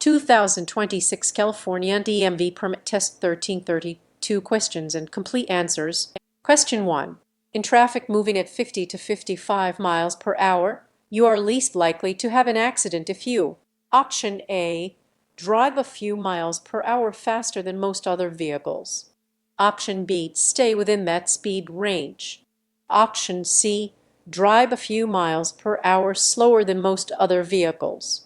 2026 California DMV Permit Test 1332 Questions and Complete Answers. Question 1. In traffic moving at 50 to 55 miles per hour, you are least likely to have an accident if you: Option A. Drive a few miles per hour faster than most other vehicles. Option B. Stay within that speed range. Option C. Drive a few miles per hour slower than most other vehicles.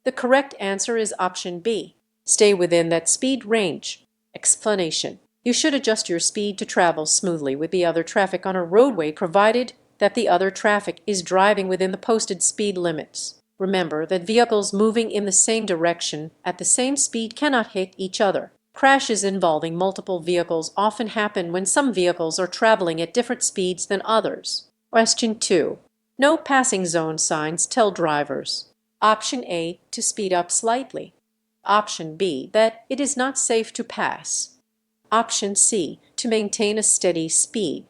The correct answer is option B. Stay within that speed range. Explanation: you should adjust your speed to travel smoothly with the other traffic on a roadway provided that the other traffic is driving within the posted speed limits. Remember that vehicles moving in the same direction at the same speed cannot hit each other. Crashes involving multiple vehicles often happen when some vehicles are traveling at different speeds than others. Question 2. No passing zone signs tell drivers: Option A. To speed up slightly. Option B. That it is not safe to pass. Option C. To maintain a steady speed.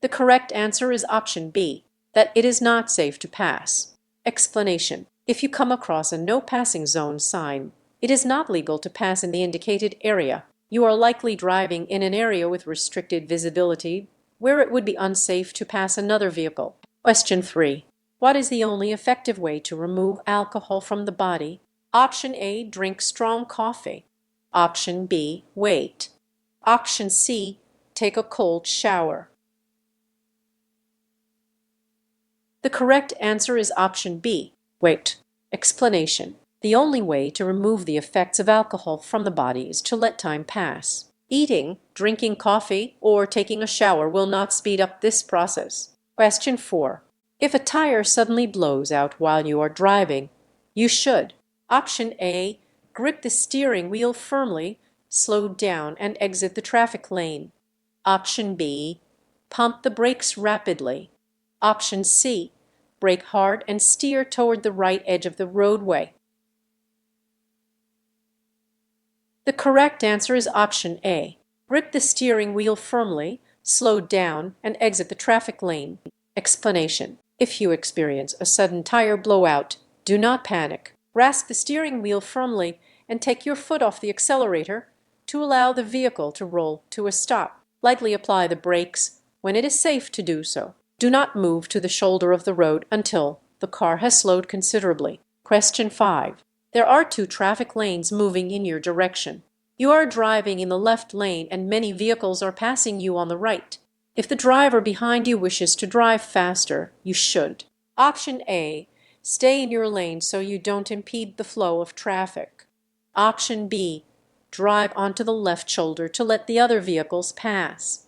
The correct answer is option B. That it is not safe to pass. Explanation: if you come across a no passing zone sign, it is not legal to pass in the indicated area. You are likely driving in an area with restricted visibility where it would be unsafe to pass another vehicle. Question 3. What is the only effective way to remove alcohol from the body? Option A. Drink strong coffee. Option B. Wait. Option C. Take a cold shower. The correct answer is option B. Wait. Explanation: the only way to remove the effects of alcohol from the body is to let time pass. Eating, drinking coffee, or taking a shower will not speed up this process. Question 4. If a tire suddenly blows out while you are driving, you should: Option A. Grip the steering wheel firmly, slow down, and exit the traffic lane. Option B. Pump the brakes rapidly. Option C. Brake hard and steer toward the right edge of the roadway. The correct answer is option A. Grip the steering wheel firmly, slow down, and exit the traffic lane. Explanation: if you experience a sudden tire blowout, do not panic. Grasp the steering wheel firmly and take your foot off the accelerator to allow the vehicle to roll to a stop. Lightly apply the brakes when it is safe to do so. Do not move to the shoulder of the road until the car has slowed considerably. Question 5. There are two traffic lanes moving in your direction. You are driving in the left lane and many vehicles are passing you on the right. If the driver behind you wishes to drive faster, you should: Option A. Stay in your lane so you don't impede the flow of traffic. Option B. Drive onto the left shoulder to let the other vehicles pass.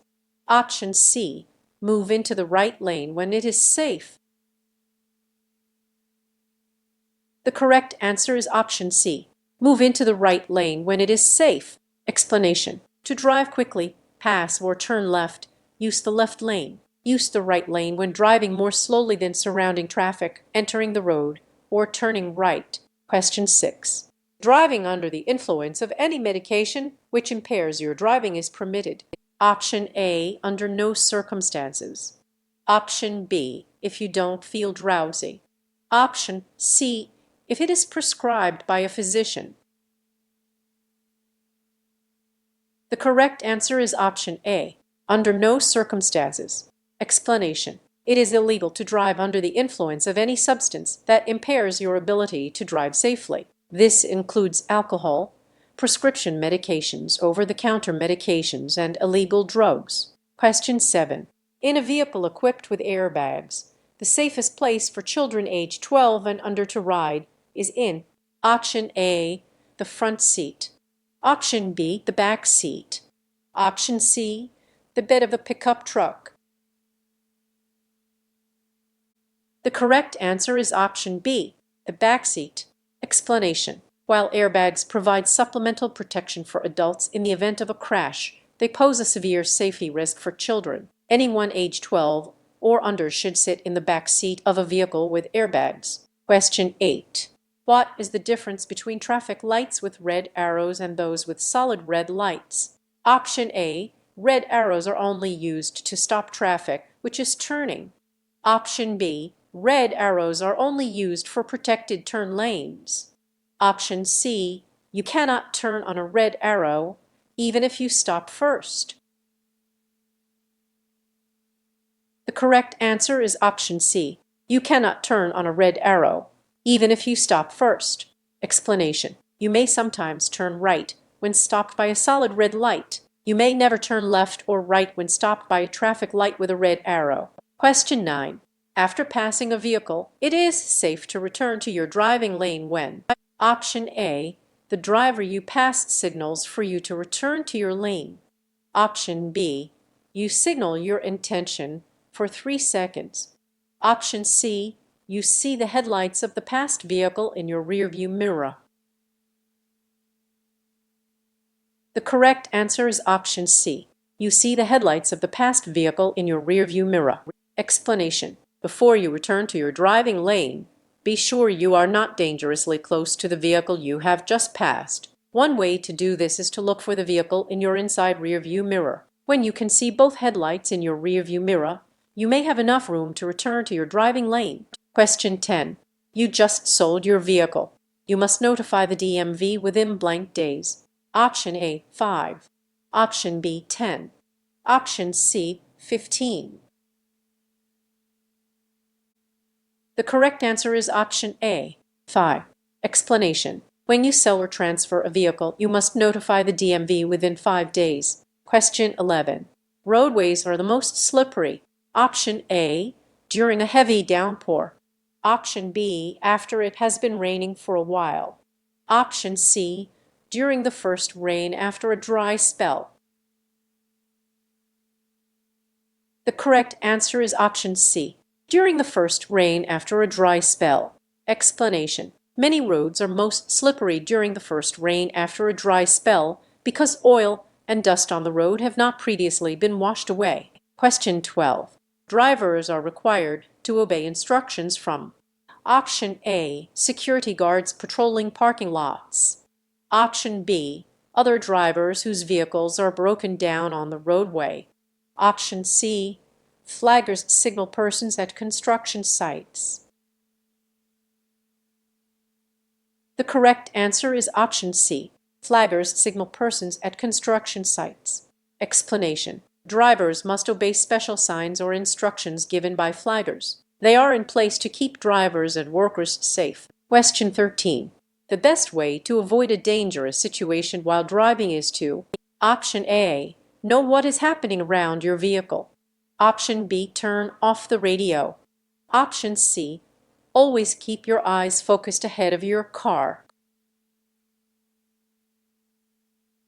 Option C. Move into the right lane when it is safe. The correct answer is option C. Move into the right lane when it is safe. Explanation: to drive quickly, pass, or turn left, use the left lane. Use the right lane when driving more slowly than surrounding traffic, entering the road, or turning right. Question 6. Driving under the influence of any medication which impairs your driving is permitted. Option A. Under no circumstances. Option B. If you don't feel drowsy. Option C. If it is prescribed by a physician. The correct answer is option A. Under no circumstances. Explanation: it is illegal to drive under the influence of any substance that impairs your ability to drive safely. This includes alcohol, prescription medications, over-the-counter medications, and illegal drugs. Question 7. In a vehicle equipped with airbags, the safest place for children age 12 and under to ride is in: Option A. The front seat. Option B. The back seat. Option C. The bed of a pickup truck. The correct answer is option B. The back seat. Explanation: while airbags provide supplemental protection for adults in the event of a crash, they pose a severe safety risk for children. Anyone age 12 or under should sit in the back seat of a vehicle with airbags. Question 8. What is the difference between traffic lights with red arrows and those with solid red lights? Option A. Red arrows are only used to stop traffic which is turning. Option B, red arrows are only used for protected turn lanes. Option C, you cannot turn on a red arrow even if you stop first. The correct answer is option C. You cannot turn on a red arrow, even if you stop first. Explanation. You may sometimes turn right when stopped by a solid red light. You may never turn left or right when stopped by a traffic light with a red arrow. Question 9. After passing a vehicle, it is safe to return to your driving lane when option A, the driver you pass signals for you to return to your lane. Option B, you signal your intention for 3 seconds. Option C, you see the headlights of the passed vehicle in your rearview mirror. The correct answer is option C. You see the headlights of the passed vehicle in your rearview mirror. Explanation. Before you return to your driving lane, be sure you are not dangerously close to the vehicle you have just passed. One way to do this is to look for the vehicle in your inside rearview mirror. When you can see both headlights in your rearview mirror, you may have enough room to return to your driving lane. Question 10. You just sold your vehicle. You must notify the DMV within blank days. Option A, 5. Option B, 10. Option C, 15. The correct answer is option A, 5. Explanation. When you sell or transfer a vehicle, you must notify the DMV within 5 days. Question 11. Roadways are the most slippery. Option A, during a heavy downpour. Option B, after it has been raining for a while. Option C, during the first rain after a dry spell. The correct answer is option C, during the first rain after a dry spell. Explanation. Many roads are most slippery during the first rain after a dry spell because oil and dust on the road have not previously been washed away. Question 12. Drivers are required to obey instructions from Option A, security guards patrolling parking lots. Option B, other drivers whose vehicles are broken down on the roadway. Option C, flaggers signal persons at construction sites. The correct answer is option C, flaggers signal persons at construction sites. Explanation. Drivers must obey special signs or instructions given by flaggers. They are in place to keep drivers and workers safe. Question 13. The best way to avoid a dangerous situation while driving is to Option A, know what is happening around your vehicle. Option B, turn off the radio. Option C, always keep your eyes focused ahead of your car.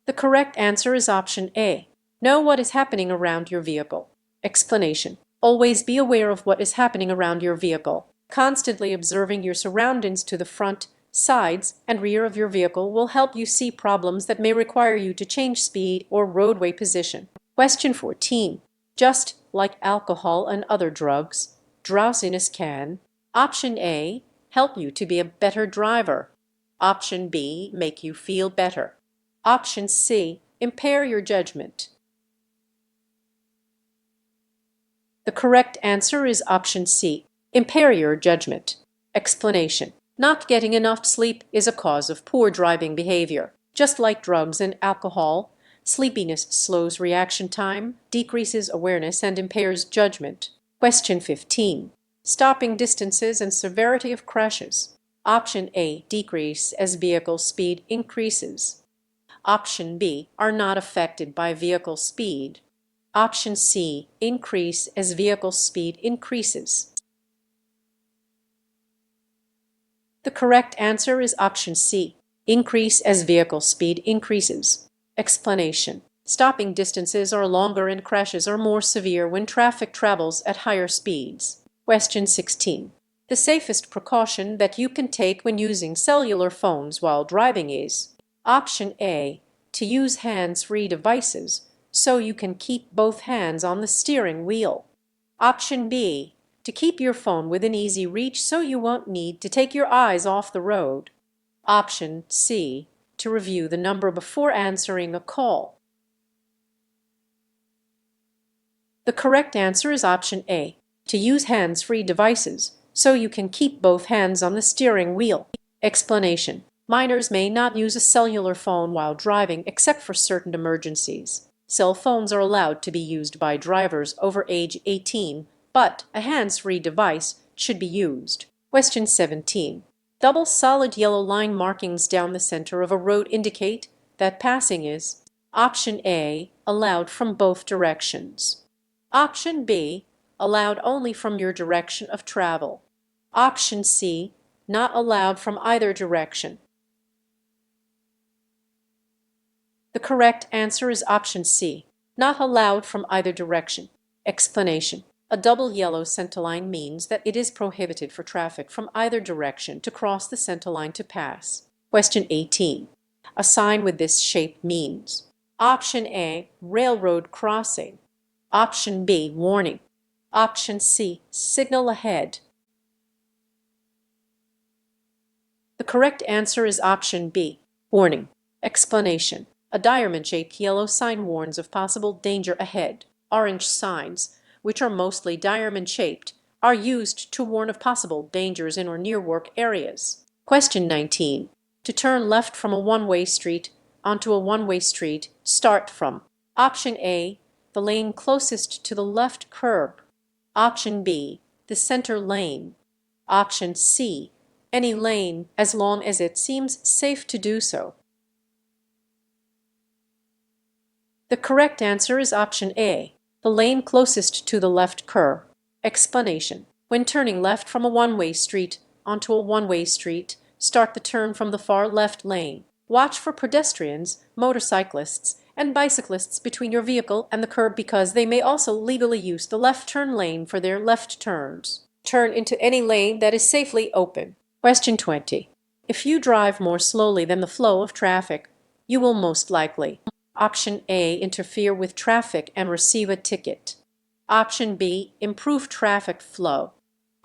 The correct answer is option A. Know what is happening around your vehicle. Explanation. Always be aware of what is happening around your vehicle. Constantly observing your surroundings to the front, sides, and rear of your vehicle will help you see problems that may require you to change speed or roadway position. Question 14. Just like alcohol and other drugs, drowsiness can Option A, help you to be a better driver. Option B, make you feel better. Option C, impair your judgment. The correct answer is option C, impair your judgment. Explanation. Not getting enough sleep is a cause of poor driving behavior. Just like drugs and alcohol, sleepiness slows reaction time, decreases awareness, and impairs judgment. Question 15. Stopping distances and severity of crashes. Option A, decrease as vehicle speed increases. Option B, are not affected by vehicle speed. Option C, increase as vehicle speed increases. The correct answer is option C, increase as vehicle speed increases. Explanation. Stopping distances are longer and crashes are more severe when traffic travels at higher speeds. Question 16. The safest precaution that you can take when using cellular phones while driving is Option A, to use hands-free devices so you can keep both hands on the steering wheel. Option B, to keep your phone within easy reach so you won't need to take your eyes off the road. Option C, to review the number before answering a call. The correct answer is option A, To use hands-free devices, so you can keep both hands on the steering wheel. Explanation. Minors may not use a cellular phone while driving except for certain emergencies. Cell phones are allowed to be used by drivers over age 18, but a hands-free device should be used. Question 17. Double solid yellow line markings down the center of a road indicate that passing is option A, allowed from both directions. Option B, allowed only from your direction of travel. Option C, not allowed from either direction. The correct answer is option C, not allowed from either direction. Explanation. A double yellow centerline means that it is prohibited for traffic from either direction to cross the centerline to pass. Question 18. A sign with this shape means option A, railroad crossing. Option B, warning. Option C, signal ahead. The correct answer is option B, warning. Explanation. A diamond-shaped yellow sign warns of possible danger ahead. Orange signs, which are mostly diamond-shaped, are used to warn of possible dangers in or near work areas. Question 19. To turn left from a one-way street onto a one-way street, start from option A, the lane closest to the left curb. Option B, the center lane. Option C, any lane as long as it seems safe to do so. The correct answer is option A, the lane closest to the left curb. Explanation. When turning left from a one-way street onto a one-way street, start the turn from the far left lane. Watch for pedestrians, motorcyclists, and bicyclists between your vehicle and the curb because they may also legally use the left turn lane for their left turns. Turn into any lane that is safely open. Question 20. If you drive more slowly than the flow of traffic, you will most likely option A, interfere with traffic and receive a ticket. Option B, improve traffic flow.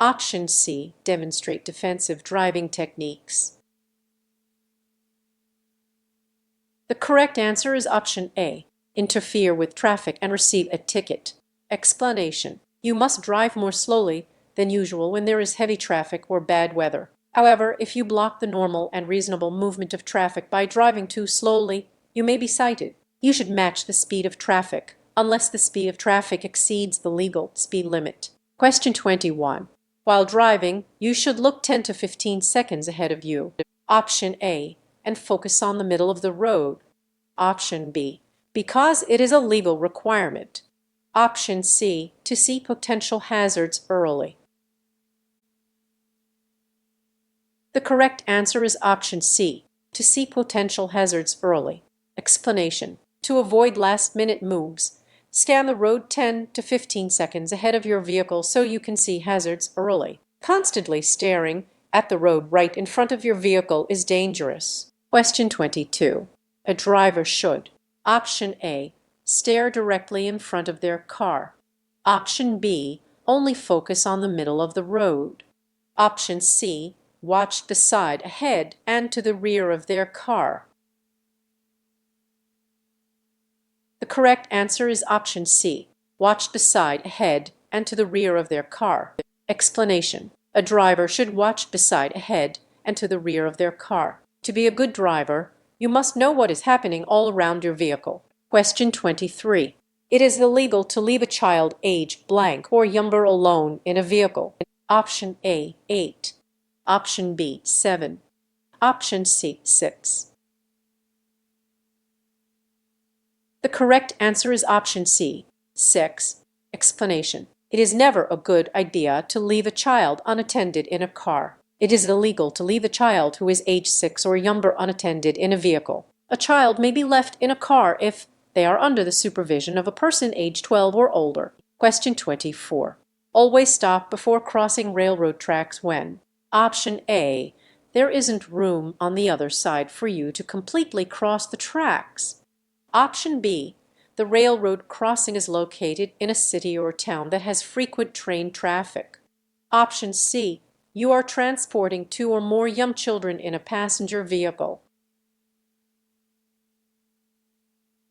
Option C, demonstrate defensive driving techniques. The correct answer is option A, interfere with traffic and receive a ticket. Explanation. You must drive more slowly than usual when there is heavy traffic or bad weather. However, if you block the normal and reasonable movement of traffic by driving too slowly, you may be cited. You should match the speed of traffic, unless the speed of traffic exceeds the legal speed limit. Question 21. While driving, you should look 10 to 15 seconds ahead of you. Option A, and focus on the middle of the road. Option B, because it is a legal requirement. Option C, to see potential hazards early. The correct answer is option C, to see potential hazards early. Explanation. To avoid last-minute moves, scan the road 10 to 15 seconds ahead of your vehicle so you can see hazards early. Constantly staring at the road right in front of your vehicle is dangerous. Question 22. A driver should option A, stare directly in front of their car. Option B, only focus on the middle of the road. Option C, watch the side ahead and to the rear of their car. The correct answer is option C, watch the side ahead and to the rear of their car. Explanation. A driver should watch the side ahead and to the rear of their car. To be a good driver, you must know what is happening all around your vehicle. Question 23. It is illegal to leave a child age blank or younger alone in a vehicle. Option A, 8. Option B, 7. Option C, 6. The correct answer is option C, 6. Explanation. It is never a good idea to leave a child unattended in a car. It is illegal to leave a child who is age 6 or younger unattended in a vehicle. A child may be left in a car if they are under the supervision of a person age 12 or older. Question 24. Always stop before crossing railroad tracks when option A, there isn't room on the other side for you to completely cross the tracks. Option B, the railroad crossing is located in a city or town that has frequent train traffic. Option C, you are transporting 2 or more young children in a passenger vehicle.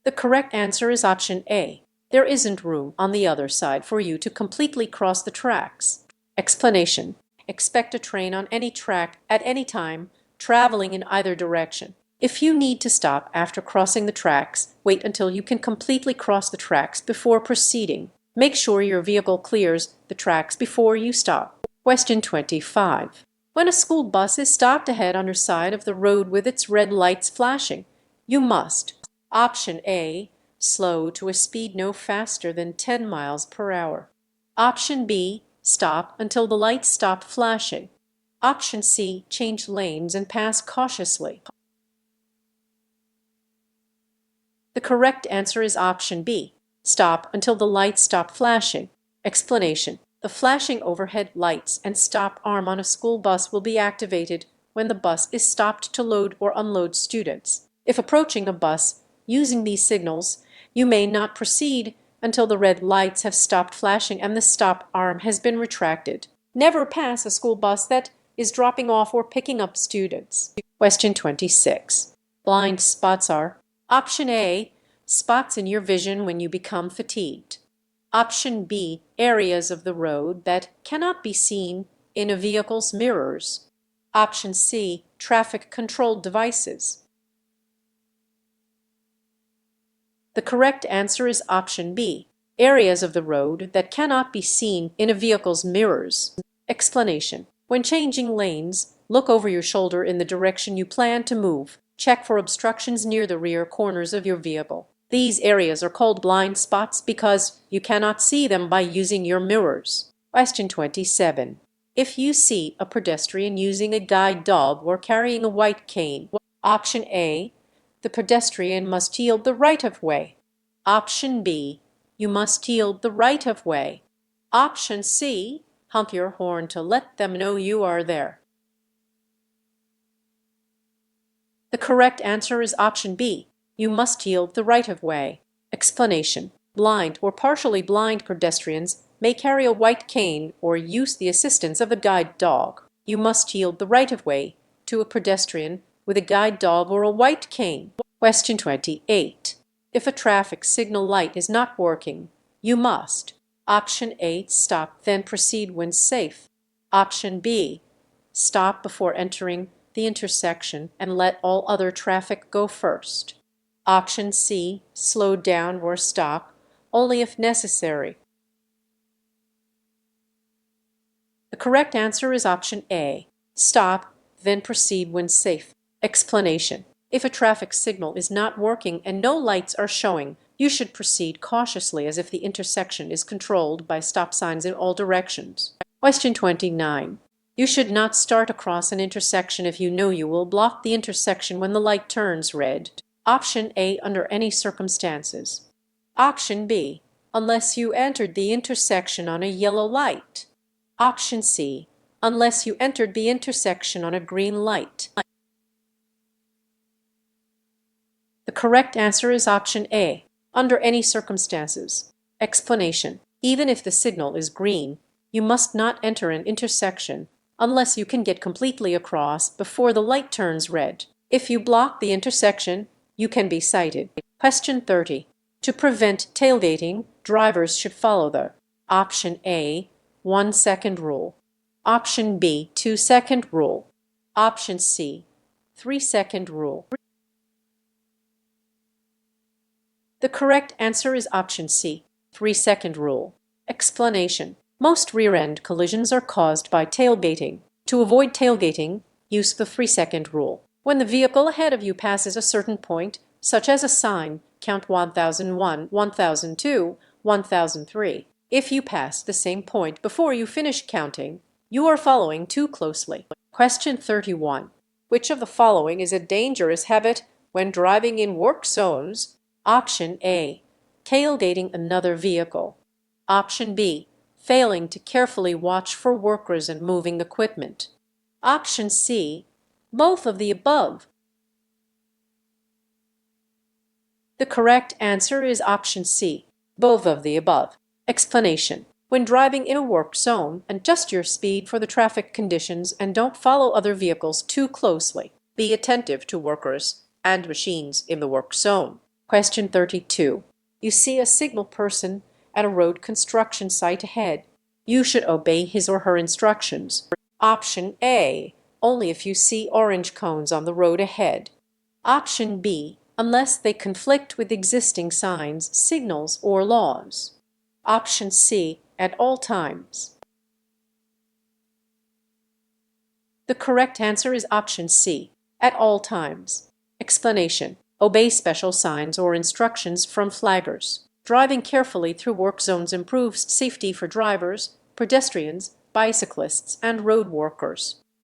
The correct answer is option A, There isn't room on the other side for you to completely cross the tracks. Explanation. Expect a train on any track at any time, traveling in either direction. If you need to stop after crossing the tracks, wait until you can completely cross the tracks before proceeding. Make sure your vehicle clears the tracks before you stop. Question 25. When a school bus is stopped ahead on your side of the road with its red lights flashing, you must: Option A, slow to a speed no faster than 10 miles per hour. Option B, stop until the lights stop flashing. Option C, change lanes and pass cautiously. The correct answer is option B, stop until the lights stop flashing. Explanation. The flashing overhead lights and stop arm on a school bus will be activated when the bus is stopped to load or unload students. If approaching a bus using these signals, you may not proceed until the red lights have stopped flashing and the stop arm has been retracted. Never pass a school bus that is dropping off or picking up students. Question 26. Blind spots are: Option A, spots in your vision when you become fatigued. Option B, areas of the road that cannot be seen in a vehicle's mirrors. Option C, traffic control devices. The correct answer is option B, areas of the road that cannot be seen in a vehicle's mirrors. Explanation. When changing lanes, look over your shoulder in the direction you plan to move. Check for obstructions near the rear corners of your vehicle. These areas are called blind spots because you cannot see them by using your mirrors. Question 27. If you see a pedestrian using a guide dog or carrying a white cane, option A, the pedestrian must yield the right-of-way. Option B, you must yield the right-of-way. Option C, honk your horn to let them know you are there. The correct answer is option B, you must yield the right-of-way. Explanation. Blind or partially blind pedestrians may carry a white cane or use the assistance of a guide dog. You must yield the right-of-way to a pedestrian with a guide dog or a white cane. Question 28. If a traffic signal light is not working, you must: Option A, stop, then proceed when safe. Option B, stop before entering the intersection and let all other traffic go first. Option C, slow down or stop only if necessary. The correct answer is option A, stop, then proceed when safe. Explanation. If a traffic signal is not working and no lights are showing, you should proceed cautiously as if the intersection is controlled by stop signs in all directions. Question 29. You should not start across an intersection if you know you will block the intersection when the light turns red. Option A, under any circumstances. Option B, unless you entered the intersection on a yellow light. Option C, unless you entered the intersection on a green light. The correct answer is option A, under any circumstances. Explanation. Even if the signal is green, you must not enter an intersection unless you can get completely across before the light turns red. If you block the intersection, you can be cited. Question 30. To prevent tailgating, drivers should follow the: Option A, 1-second rule. Option B, 2-second rule. Option C, 3-second rule. The correct answer is option C, 3-second rule. Explanation. Most rear-end collisions are caused by tailgating. To avoid tailgating, use the 3-second rule. When the vehicle ahead of you passes a certain point, such as a sign, count 1001, 1002, 1003. If you pass the same point before you finish counting, you are following too closely. Question 31. Which of the following is a dangerous habit when driving in work zones? Option A, tailgating another vehicle. Option B, failing to carefully watch for workers and moving equipment. Option C, both of the above. The correct answer is option C, both of the above. Explanation. When driving in a work zone, adjust your speed for the traffic conditions and don't follow other vehicles too closely. Be attentive to workers and machines in the work zone. Question 32. You see a signal person at a road construction site ahead. You should obey his or her instructions. Option A, only if you see orange cones on the road ahead. Option B, unless they conflict with existing signs, signals, or laws. Option C, at all times. The correct answer is option C, at all times. Explanation: obey special signs or instructions from flaggers. Driving carefully through work zones improves safety for drivers, pedestrians, bicyclists, and road workers.